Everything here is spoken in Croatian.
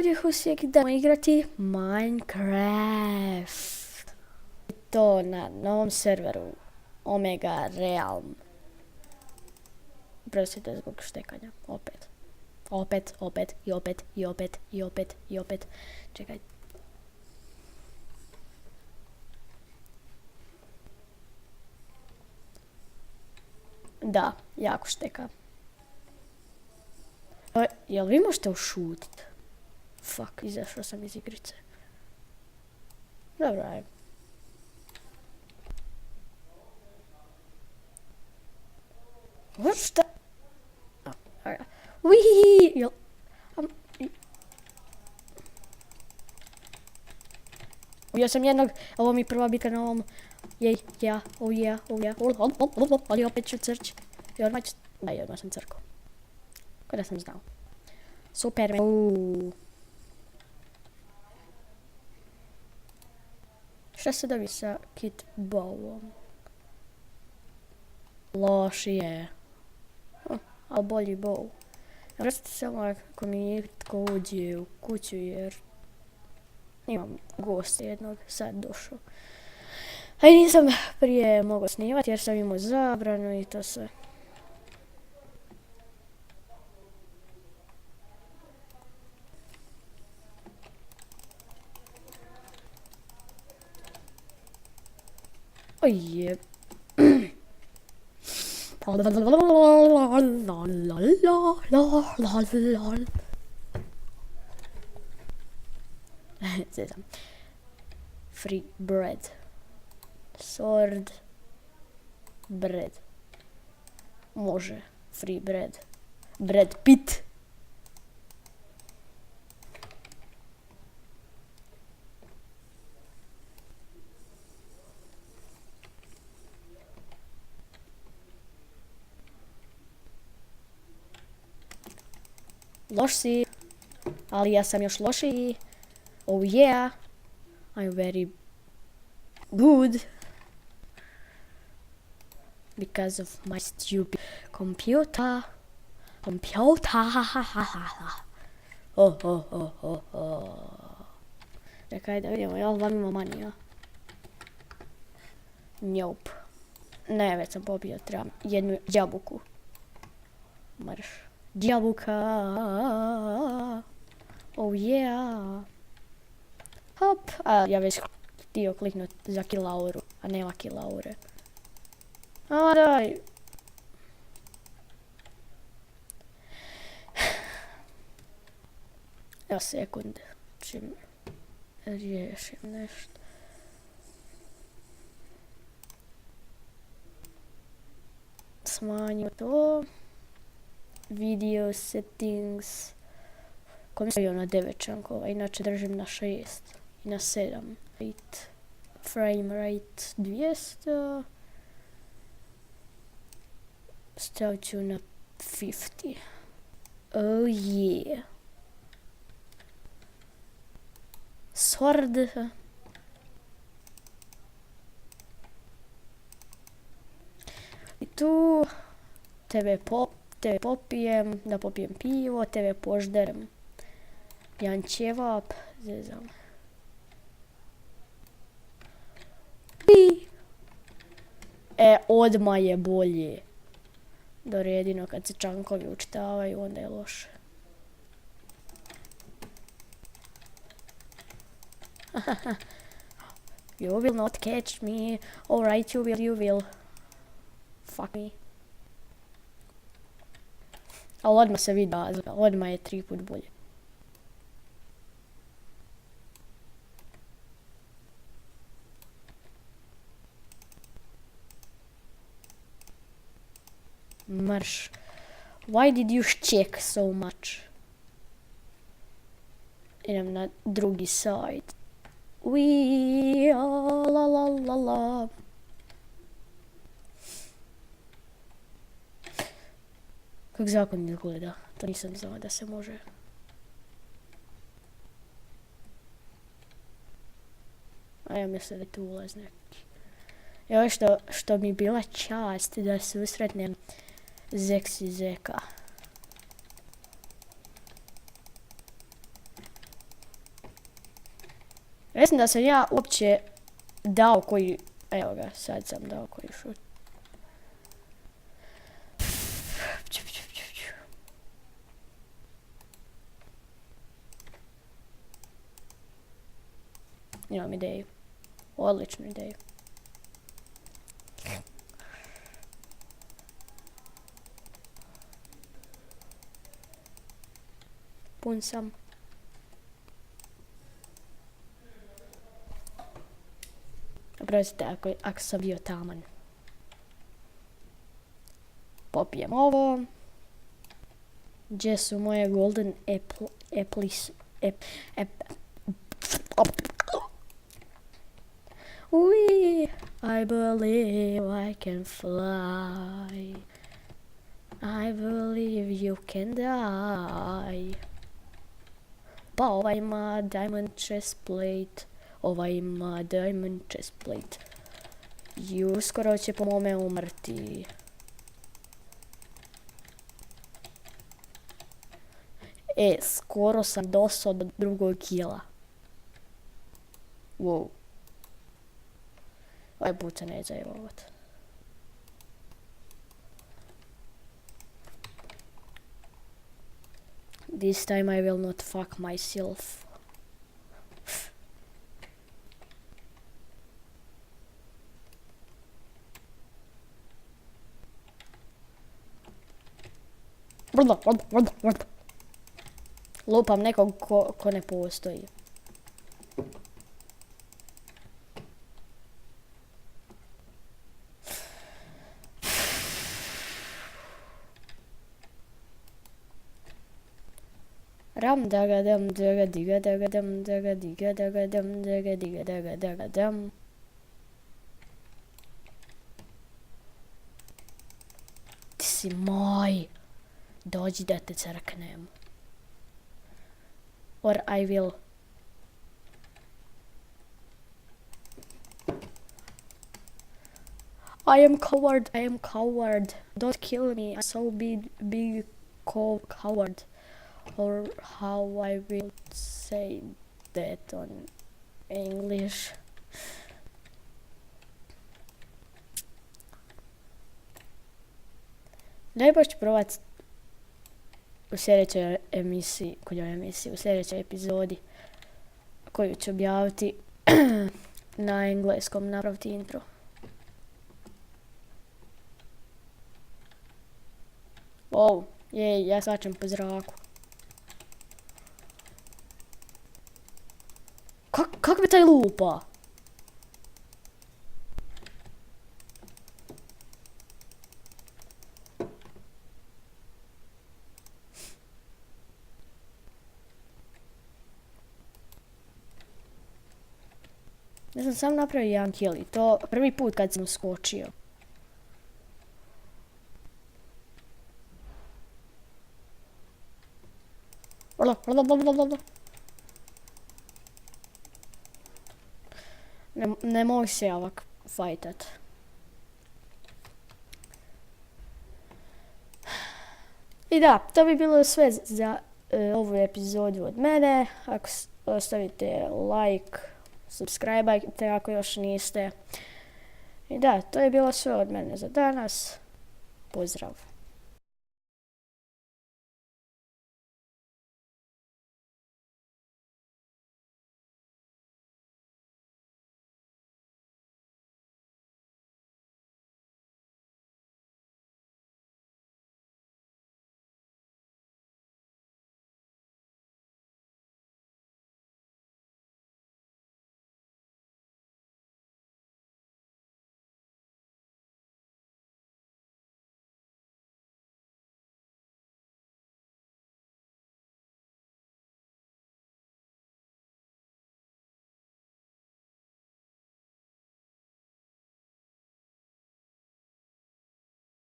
ovdje uvijek idemo igrati Minecraft. I to na novom serveru Omega Realm. Prosite zbog štekanja. Opet. I opet. Čekaj. Da, jako šteka. Jel vi možete ušutit? Fuck, izašao sam iz igrice. Dobro, ajde. Šta? Uiii, jel... Ubio sam jednog, ovo mi je prva bitka na ovom. Jej, ja, oh yeah. Ali opet ću crći. I odmah ću... Da, i odmah sam crkao. Kada sam znao. Super, Šta se dobi sa kit bowom? Loš je. Ali bolji bow. Vrsti samo ako mi tko uđe u kuću jer imam gosta jednog sad došao. A nisam prije mogao snimati jer sam imao zabranu i to sve. Ojjeb. Zezam. Free bread. Sword. Bread. Može. Free bread. Bread pit. Loš si, ali ja sam još lošiji. Oh yeah, I'm very good. Because of my stupid computer. Čekaj da vidimo, jel vam ima manija? Nope. Ne, već sam pobio, trebam jednu jabuku. Marš. Jabuka. Oh yeah. Hop. A ja već htio kliknut za kilauru, a nema kilaure. A daj. Evo sekund. Čim riješim nešto. Smanjim to. Video settings. Kom stavio na 9 čankova, inače držim na 6 i na 7. Frame rate 200. Stavit ću na 50. Oh yeah. Sword. I tu tebe popijem, da popijem pivo, tebe požderem. Jedan ćevap, zezam. Odmah je bolje. Dobro, jedino kad se čankovi učitavaju, onda je loše. You will not catch me. Alright, you will. Fuck me. Ali odmah se vidi razlika, odmah je 3 put bolje. Marš. Why did you check so much? Idem na drugi sajt. La. Kak zakon izgleda? To nisam znala da se može. A ja mislim da je tu ulaz neki. Evo što mi bila čast da susretnem Zeksi Zeka. Mislim da sam ja uopće dao koji... Evo ga, sad sam dao koji šut. Imam ideju. Odličnu ideju. Pun sam. Oprostite ako sam bio taman. Popijem ovo. Gdje su moje golden apples? I believe I can fly. I believe you can die. Pa ovaj ima diamond chest plate. Ovaj ima diamond chest plate. I uskoro će po mome umrti. Skoro sam došao do drugog kila. Wow. Ovaj put se neće zajebovat. This time I will not fuck myself. Lupam nekog ko ne postoji. Ram daga dam daga diga daga dam daga diga daga dam daga diga daga daga dam. Ti si moj. Dođi da te crknem. Or I will. I am coward. Don't kill me. I'm so big coward. Or how I will say that on English. Najbolje ću provat u sljedećoj emisiji, u sljedećoj epizodi koju ću objaviti na engleskom, napraviti intro. Wow, ja skačem po zraku. Kako bi taj lupa? Ja sam sam napravio jedan kill i to prvi put kad sam skočio. Ne mogu se ovak fajtat. I da, to bi bilo sve za ovu epizodu od mene. Ako ostavite like, subscribe-ajte ako još niste. I da, to je bilo sve od mene za danas. Pozdrav!